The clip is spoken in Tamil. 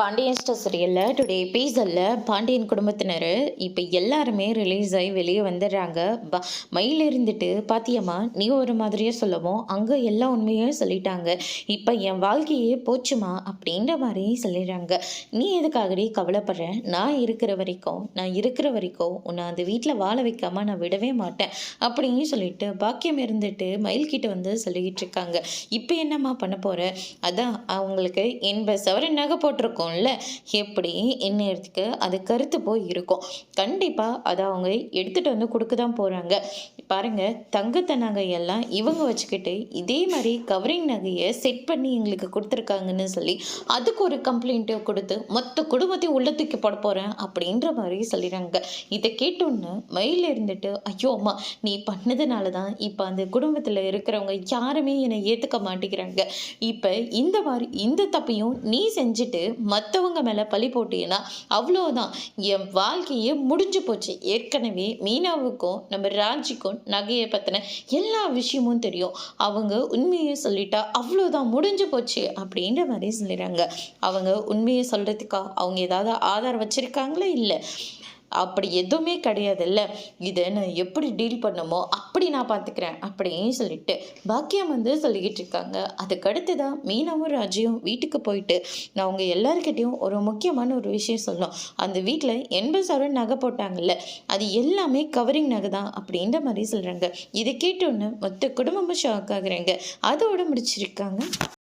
பாண்டியன் ஸ்டோர் சீரியலில் டுடே எபிசோடில் பாண்டியன் குடும்பத்தினர் இப்போ எல்லாருமே ரிலீஸ் ஆகி வெளியே வந்துடுறாங்க. மயில் இருந்துட்டு பாத்தியம்மா நீ ஒரு மாதிரியே சொல்லவும் அங்கே எல்லா உண்மையும் சொல்லிட்டாங்க. இப்போ என் வாழ்க்கையே போச்சுமா அப்படின்ற மாதிரி சொல்லிடுறாங்க. நீ எதுக்காகடி கவலைப்படுற? நான் இருக்கிற வரைக்கும் உன்னை அந்த வீட்டில் வாழ வைக்காம நான் விடவே மாட்டேன் அப்படின்னு சொல்லிட்டு பாக்கியம் இருந்துட்டு மயில்கிட்ட வந்து சொல்லிக்கிட்டு இருக்காங்க. இப்போ என்னம்மா பண்ண போகிற? அதான் அவங்களுக்கு 80 சவரன் நகை போட்டிருக்கோம்ல, எப்படி இந்நேரத்துக்கு அது கருத்து போய் இருக்கும். கண்டிப்பாக அதை அவங்க எடுத்துகிட்டு வந்து கொடுக்க தான் போகிறாங்க. பாருங்க, தங்கத்த நகையெல்லாம் இவங்க வச்சுக்கிட்டு இதே மாதிரி கவரிங் நகையை செட் பண்ணி எங்களுக்கு கொடுத்துருக்காங்கன்னு சொல்லி அதுக்கு ஒரு கம்ப்ளைண்ட்டை கொடுத்து மொத்த குடும்பத்தையும் உள்ள தூக்கி போட போகிறேன் அப்படின்ற மாதிரி சொல்லிடுறாங்க. இதை கேட்டோன்னு மயில் இருந்துட்டு, ஐயோ அம்மா, நீ பண்ணதுனால தான் இப்போ அந்த குடும்பத்தில் இருக்கிறவங்க யாருமே என்னை ஏற்றுக்க மாட்டேங்கிறாங்க. இப்போ இந்த தப்பையும் நீ செஞ்சுட்டு மற்றவங்க மேலே பழி போட்டீங்கன்னா அவ்வளோதான், என் வாழ்க்கையே முடிஞ்சு போச்சு. ஏற்கனவே மீனாவுக்கும் நம்ம ராஜிக்கும் நகையை பற்றின எல்லா விஷயமும் தெரியும். அவங்க உண்மையை சொல்லிட்டா அவ்வளோதான், முடிஞ்சு போச்சு அப்படின்ற மாதிரி சொல்லிடுறாங்க. அவங்க உண்மையை சொல்கிறதுக்கா அவங்க ஏதாவது ஆதாரம் வச்சுருக்காங்களா? இல்லை, அப்படி எதுவுமே கிடையாதுல்ல. இதை நான் எப்படி டீல் பண்ணுமோ அப்படி நான் பார்த்துக்கிறேன் அப்படின்னு சொல்லிட்டு பாக்கியம் வந்து சொல்லிக்கிட்டு இருக்காங்க. அதுக்கடுத்து தான் மீனாவும் ராஜியும் வீட்டுக்கு போயிட்டு நான் அவங்க எல்லாருக்கிட்டையும் ஒரு முக்கியமான ஒரு விஷயம் சொல்லணும். அந்த வீட்டில் 80 சவரன் நகை போட்டாங்கல்ல, அது எல்லாமே கவரிங் நகை தான் அப்படின்ற மாதிரி சொல்கிறாங்க. இதை கேட்டோன்னு மொத்த குடும்பமும் ஷாக் ஆகுறாங்க. அதோட முடிச்சிருக்காங்க.